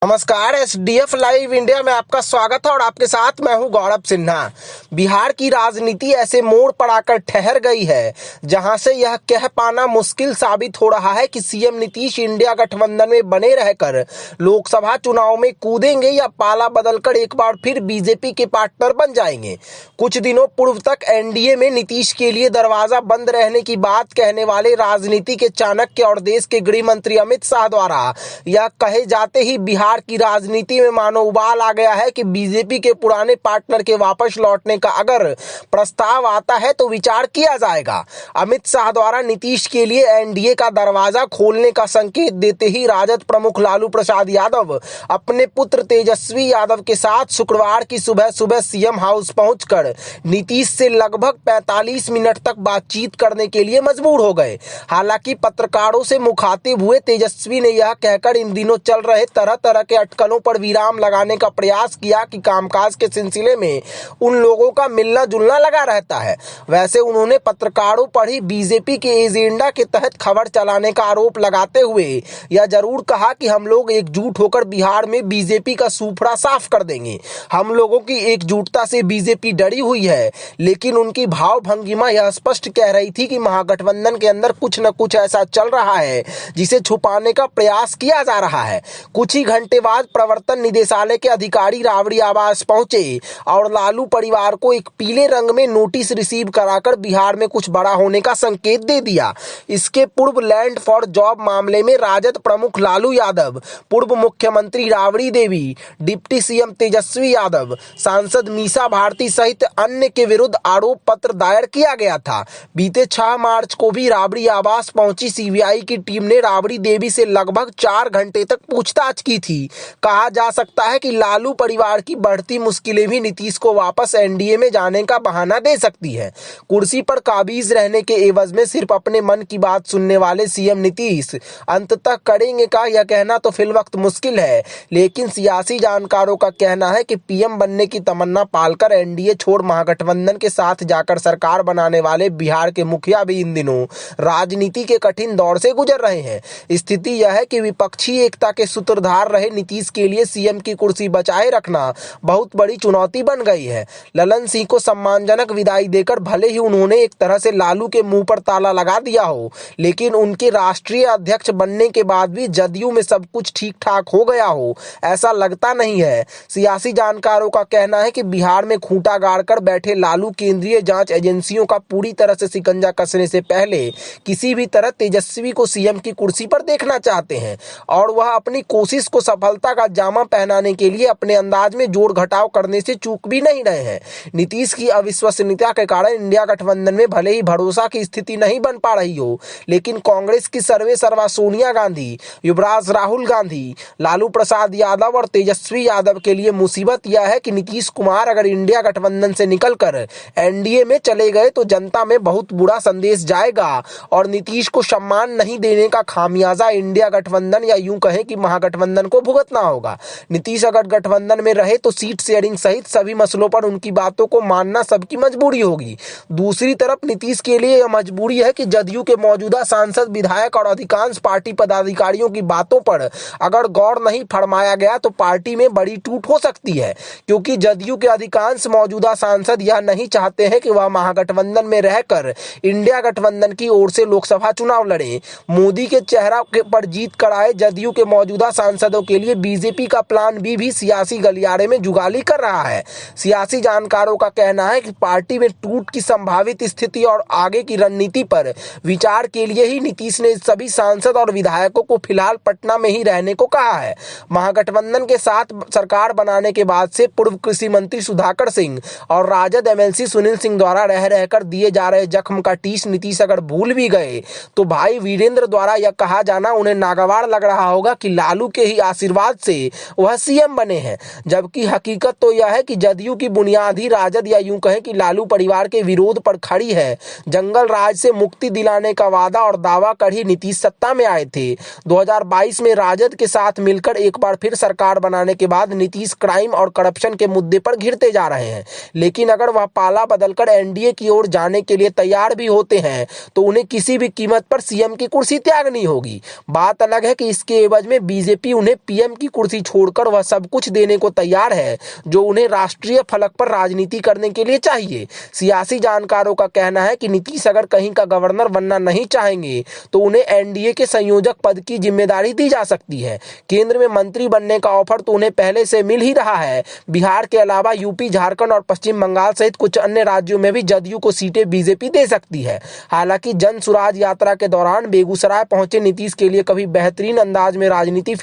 नमस्कार। SDF live India में आपका स्वागत है और आपके साथ मैं हूं गौरव सिन्हा। बिहार की राजनीति ऐसे मोड़ पर आकर ठहर गई है जहां से यह कह पाना मुश्किल साबित हो रहा है कि सीएम नीतीश इंडिया गठबंधन में बने रहकर लोकसभा चुनाव में कूदेंगे या पाला बदलकर एक बार फिर बीजेपी के पार्टनर बन जाएंगे। कुछ दिनों पूर्व तक एनडीए में नीतीश के लिए दरवाजा बंद रहने की बात कहने वाले राजनीति के चाणक्य और देश के गृह मंत्री अमित शाह द्वारा यह कहे जाते ही बिहार की राजनीति में मानो उबाल आ गया है कि बीजेपी के पुराने पार्टनर के वापस लौटने का अगर प्रस्ताव आता है तो विचार किया जाएगा। अमित शाह द्वारा नीतीश के लिए एनडीए का दरवाजा खोलने का संकेत देते ही राजद प्रमुख लालू प्रसाद यादव अपने पुत्र तेजस्वी यादव के साथ शुक्रवार की सुबह सुबह सीएम हाउस पहुंचकर नीतीश से लगभग 45 मिनट तक बातचीत करने के लिए मजबूर हो गए। हालांकि पत्रकारों से मुखातिब हुए तेजस्वी ने यह कहकर इन दिनों चल रहे तरह तरह के अटकलों पर विराम लगाने का प्रयास किया कि कामकाज के सिलसिले में उन लोगों का मिलना जुलना लगा रहता है। वैसे उन्होंने पत्रकारों पर ही बीजेपी के एजेंडा के तहत खबर चलाने का आरोप लगाते हुए यह जरूर कहा कि हम लोग एकजुट होकर बिहार में बीजेपी का सूफड़ा साफ कर देंगे। हम लोगों की एकजुटता से बीजेपी डरी हुई है, लेकिन उनकी भाव भंगिमा यह स्पष्ट कह रही थी कि महागठबंधन के अंदर कुछ न कुछ ऐसा चल रहा है जिसे छुपाने का प्रयास किया जा रहा है। कुछ ही घंटे बाद प्रवर्तन निदेशालय के अधिकारी राबड़ी आवास पहुंचे और लालू परिवार को एक पीले रंग में नोटिस रिसीव कराकर बिहार में कुछ बड़ा होने का संकेत दे दिया। इसके पूर्व लैंड फॉर जॉब मामले में राजद प्रमुख लालू यादव, पूर्व मुख्यमंत्री राबड़ी देवी, डिप्टी सीएम तेजस्वी यादव, सांसद मीसा भारती सहित अन्य के विरुद्ध आरोप पत्र दायर किया गया था। बीते 6 मार्च को भी राबड़ी आवास पहुंची सीबीआई की टीम ने राबड़ी देवी से लगभग 4 घंटे तक पूछताछ की थी। कहा जा सकता है कि लालू परिवार की बढ़ती मुश्किलें भी नीतीश को वापस एनडीए में जाने का बहाना दे सकती है। कुर्सी पर काबिज रहने के एवज में सिर्फ अपने मन की बात सुनने वाले सीएम नीतीश अंततः करेंगे का यह कहना तो फिलवक्त मुश्किल है, लेकिन सियासी जानकारों का कहना है कि पीएम बनने की तमन्ना पालकर एनडीए छोड़ महागठबंधन के साथ जाकर सरकार बनाने वाले बिहार के मुखिया भी इन दिनों राजनीति के कठिन दौर से गुजर रहे हैं। स्थिति यह है कि विपक्षी एकता के सूत्रधार रहे नीतीश के लिए सीएम की कुर्सी बचाए रखना बहुत बड़ी चुनौती बन गई है। ललन सिंह को सम्मानजनक विदाई देकर भले ही उन्होंने एक तरह से लालू के मुंह पर ताला लगा दिया हो, लेकिन उनके राष्ट्रीय अध्यक्ष बनने के बाद भी जदयू में सब कुछ ठीक ठाक हो गया हो, ऐसा लगता नहीं है। सियासी जानकारों का कहना है कि बिहार में खूंटा गाड़कर बैठे लालू केंद्रीय जांच एजेंसियों का पूरी तरह से शिकंजा कसने से पहले किसी भी तरह तेजस्वी को सीएम की कुर्सी पर देखना चाहते हैं और वह अपनी कोशिश को सफलता का जामा पहनाने के लिए अपने अंदाज में जोड़ घटाव करने से चूक भी नहीं रहे हैं। नीतीश की अविश्वसनीयता के कारण इंडिया गठबंधन में भले ही भरोसा की स्थिति नहीं बन पा रही हो, लेकिन कांग्रेस की सर्वे सर्वा सोनिया गांधी, युवराज राहुल गांधी, लालू प्रसाद यादव और तेजस्वी यादव के लिए मुसीबत यह है कि नीतीश कुमार अगर इंडिया गठबंधन से निकलकर एनडीए में चले गए तो जनता में बहुत बुरा संदेश जाएगा और नीतीश को सम्मान नहीं देने का खामियाजा इंडिया गठबंधन या यूं कहें कि महागठबंधन को भुगतना होगा। नीतीश अगर गठबंधन में रहे तो सीट शेयरिंग सहित सभी मसलों पर उनकी बातों को मानना सबकी मजबूरी होगी। दूसरी तरफ नीतीश के लिए यह मजबूरी है कि जदयू के मौजूदा सांसद, विधायक और अधिकांश पार्टी पदाधिकारियों की बातों पर अगर गौर नहीं फरमाया गया तो पार्टी में बड़ी टूट हो सकती है, क्योंकि जदयू के अधिकांश मौजूदा सांसद यह नहीं चाहते हैं कि वह महागठबंधन में रहकर इंडिया गठबंधन की ओर से लोकसभा चुनाव लड़े। मोदी के चेहरा पर जीत कराए जदयू के मौजूदा सांसदों के लिए बीजेपी का प्लान बी भी सियासी गलियारे में जुगाली कर रहा है। सियासी जानकारों का कहना है कि पार्टी में टूट की संभावित स्थिति और आगे की रणनीति पर विचार के लिए ही नीतीश ने सभी सांसद और विधायकों को फिलहाल पटना में ही रहने को कहा है। महागठबंधन के साथ सरकार बनाने के बाद से पूर्व कृषि मंत्री सुधाकर सिंह और राजद एमएलसी सुनील सिंह द्वारा रह रहकर दिए जा रहे जख्म का टीस नीतीश अगर भूल भी गए तो भाई वीरेंद्र द्वारा यह कहा जाना उन्हें नागवार लग रहा होगा कि लालू के ही आशीर्वाद से वह सीएम बने हैं, जबकि हकीकत तो यह है कि जदयू की बुनियाद ही राजद या यूं कहें कि लालू परिवार के विरोध पर खड़ी है। जंगल राज से मुक्ति दिलाने का वादा और दावा कर ही नीतीश सत्ता में आए थे। 2022 में राजद के साथ मिलकर एक बार फिर सरकार बनाने के बाद नीतीश क्राइम और करप्शन के मुद्दे पर घिरते जा रहे हैं, लेकिन अगर वह पाला बदलकर एनडीए की ओर जाने के लिए तैयार भी होते हैं तो उन्हें किसी भी कीमत पर सीएम की कुर्सी त्यागनी होगी। बात अलग है कि इसके एवज में बीजेपी उन्हें पीएम की कुर्सी छोड़कर वह सब कुछ देने को तैयार है जो उन्हें राष्ट्रीय फलक पर राजनीति करने के लिए चाहिए। सियासी जानकारों का कहना है कि नीतीश अगर कहीं का गवर्नर बनना नहीं चाहेंगे तो उन्हें एनडीए के संयोजक पद की जिम्मेदारी दी जा सकती है। केंद्र में मंत्री बनने का ऑफर तो उन्हें पहले से मिल ही रहा है। बिहार के अलावा यूपी, झारखंड और पश्चिम बंगाल सहित कुछ अन्य राज्यों में भी जदयू को सीटें बीजेपी दे सकती है। हालांकि जन सुराज यात्रा के दौरान बेगूसराय पहुंचे नीतीश के लिए कभी बेहतरीन अंदाज में राजनीति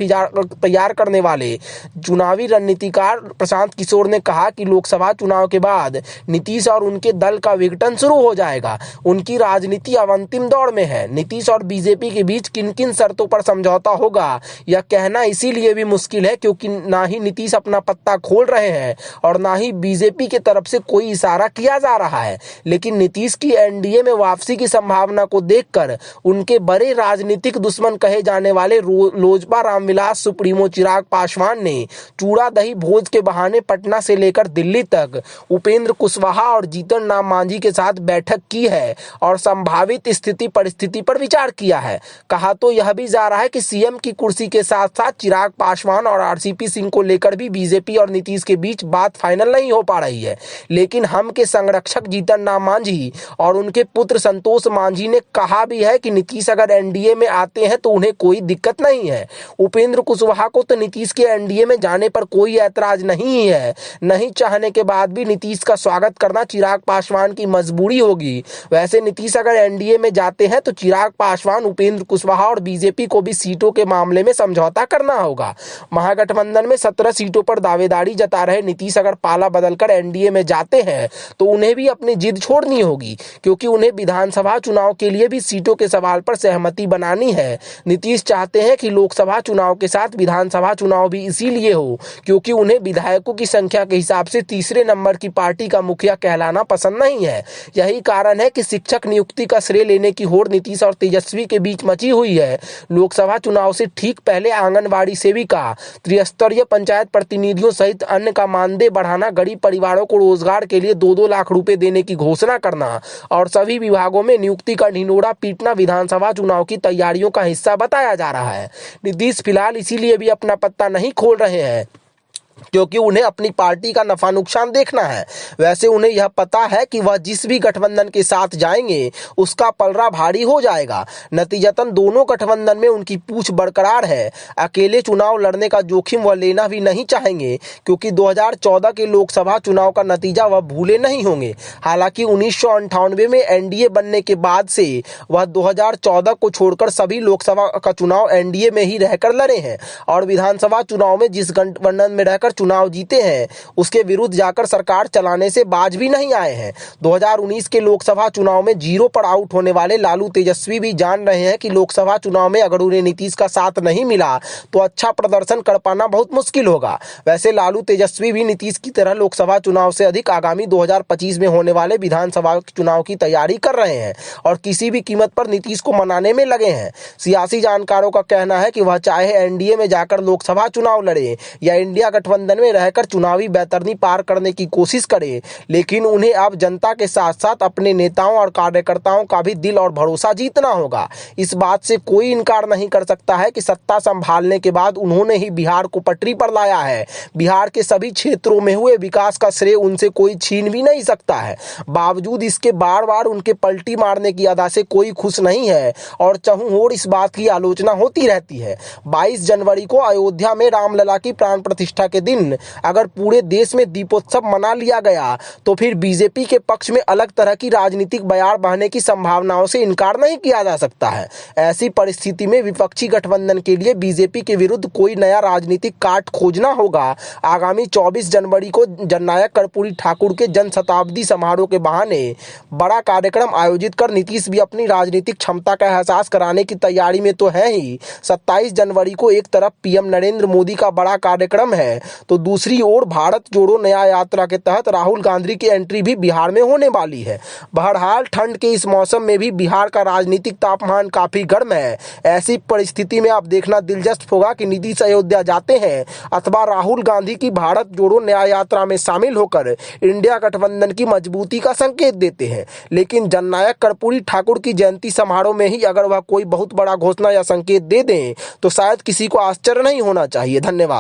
तैयार करने वाले चुनावी रणनीतिकार प्रशांत किशोर ने कहा कि लोकसभा चुनाव के बाद नीतीश और उनके दल का विघटन शुरू हो जाएगा। उनकी राजनीति अब अंतिम दौर में है। नीतीश और बीजेपी के बीच किन किन शर्तों पर समझौता होगा यह कहना इसीलिए भी मुश्किल है क्योंकि ना ही नीतीश अपना पत्ता खोल रहे हैं और ना ही बीजेपी की तरफ से कोई इशारा किया जा रहा है। लेकिन नीतीश की एनडीए में वापसी की संभावना को देखकर उनके बड़े राजनीतिक दुश्मन कहे जाने वाले लोजपा रामविलास सुप्रीमो चिराग पासवान ने चूड़ा दही भोज के बहाने पटना से लेकर दिल्ली तक उपेंद्र कुशवाहा और जीतन राम मांझी के साथ बैठक की है और संभावित स्थिति परिस्थिति पर विचार किया है। कहा तो यह भी जा रहा है कि सीएम की कुर्सी के साथ साथ चिराग पासवान और आरसीपी सिंह को लेकर भी बीजेपी और नीतीश के बीच बात फाइनल नहीं हो पा रही है। लेकिन हम के संरक्षक जीतन राम मांझी और उनके पुत्र संतोष मांझी ने कहा भी है कि नीतीश अगर एनडीए में आते हैं तो उन्हें कोई दिक्कत नहीं है। उपेंद्र कुशवाहा को तो नीतीश के एनडीए में जाने पर कोई ऐतराज नहीं है। नहीं चाहने के बाद भी नीतीश का स्वागत करना चिराग पासवान की मजबूरी होगी। वैसे नीतीश अगर एनडीए में जाते हैं तो चिराग पासवान, उपेंद्र कुशवाहा और बीजेपी को भी सीटों के मामले में समझौता करना होगा। महागठबंधन में 17 सीटों पर दावेदारी जता रहे नीतीश अगर पाला बदलकर एनडीए में जाते हैं तो उन्हें भी अपनी जिद छोड़नी होगी क्योंकि उन्हें विधानसभा चुनाव के लिए भी सीटों के सवाल पर सहमति बनानी है। नीतीश चाहते हैं कि लोकसभा चुनाव के साथ विधानसभा चुनाव भी इसीलिए हो क्योंकि उन्हें विधायकों की संख्या के हिसाब से तीसरे नंबर की पार्टी का मुखिया कहलाना पसंद नहीं है। यही कारण है कि शिक्षक नियुक्ति का श्रेय लेने की होड़ नीतीश और तेजस्वी के बीच मची हुई है। लोकसभा चुनाव से ठीक पहले आंगनबाड़ी सेविका, त्रिस्तरीय पंचायत प्रतिनिधियों सहित अन्य का मानदेय बढ़ाना, गरीब परिवारों को रोजगार के लिए 2-2 लाख रुपए देने की घोषणा करना और सभी विभागों में नियुक्ति का ढिंढोरा पीटना विधानसभा चुनाव की तैयारियों का हिस्सा बताया जा रहा है। नीतीश फिलहाल इसीलिए भी अपना पत्ता नहीं खोल रहे हैं क्योंकि उन्हें अपनी पार्टी का नफा नुकसान देखना है। वैसे उन्हें यह पता है कि वह जिस भी गठबंधन के साथ जाएंगे उसका पलड़ा भारी हो जाएगा। नतीजतन दोनों गठबंधन में उनकी पूछ बरकरार है। अकेले चुनाव लड़ने का जोखिम वह लेना भी नहीं चाहेंगे क्योंकि 2014 के लोकसभा चुनाव का नतीजा वह भूले नहीं होंगे। हालांकि 1998 में एनडीए बनने के बाद से वह 2014 को छोड़कर सभी लोकसभा का चुनाव एनडीए में ही रहकर लड़े हैं और विधानसभा चुनाव में जिस गठबंधन में रहकर चुनाव जीते हैं उसके विरुद्ध जाकर सरकार चलाने से बाज भी नहीं आए हैं। 2019 के लोकसभा चुनाव में 0 पर आउट होने वाले लालू तेजस्वी भी जान रहे हैं कि लोकसभा चुनाव में अगर उन्हें नीतीश का साथ नहीं मिला तो अच्छा प्रदर्शन कर पाना बहुत मुश्किल होगा। वैसे लालू तेजस्वी भी नीतीश की तरह लोकसभा चुनाव से अधिक आगामी 2025 में होने वाले विधानसभा चुनाव की तैयारी कर रहे हैं और किसी भी कीमत पर नीतीश को मनाने में लगे हैं। सियासी जानकारों का कहना है कि वह चाहे एनडीए में जाकर लोकसभा चुनाव लड़े या इंडिया गठबंधन में रहकर चुनावी बैतरनी पार करने की कोशिश करे, लेकिन उन्हें अब जनता के साथ साथ अपने नेताओं और कार्यकर्ताओं का भी दिल और भरोसा जीतना होगा। इस बात से कोई इनकार नहीं कर सकता है कि सत्ता संभालने के बाद उन्होंने ही बिहार को पटरी पर लाया है। बिहार के सभी क्षेत्रों में हुए विकास का श्रेय उनसे कोई छीन भी नहीं सकता है। बावजूद इसके बार बार उनके पलटी मारने की अदा से कोई खुश नहीं है और चहुं ओर इस बात की आलोचना होती रहती है। 22 जनवरी को अयोध्या में रामलला की प्राण प्रतिष्ठा के दिन अगर पूरे देश में दीपोत्सव मना लिया गया तो फिर बीजेपी के पक्ष में अलग तरह की राजनीतिक बयार बहने की संभावनाओं से इनकार नहीं किया जा सकता है। ऐसी परिस्थिति में विपक्षी गठबंधन के लिए बीजेपी के विरुद्ध कोई नया राजनीतिक काट खोजना होगा। आगामी 24 जनवरी को जननायक कर्पूरी ठाकुर के जन शताब्दी समारोह के बहाने बड़ा कार्यक्रम आयोजित कर नीतीश भी अपनी राजनीतिक क्षमता का एहसास कराने की तैयारी में तो है ही। 27 जनवरी को एक तरफ पीएम नरेंद्र मोदी का बड़ा कार्यक्रम है तो दूसरी ओर भारत जोड़ो न्याय यात्रा के तहत राहुल गांधी की एंट्री भी बिहार में होने वाली है। बहरहाल ठंड के इस मौसम में भी बिहार का राजनीतिक तापमान काफी गर्म है। ऐसी परिस्थिति में अब देखना दिलचस्प होगा कि नीतीश अयोध्या जाते हैं अथवा राहुल गांधी की भारत जोड़ो न्याय यात्रा में शामिल होकर इंडिया गठबंधन की मजबूती का संकेत देते हैं। लेकिन जननायक कर्पूरी ठाकुर की जयंती समारोह में ही अगर वह कोई बहुत बड़ा घोषणा या संकेत दे दें तो शायद किसी को आश्चर्य नहीं होना चाहिए। धन्यवाद।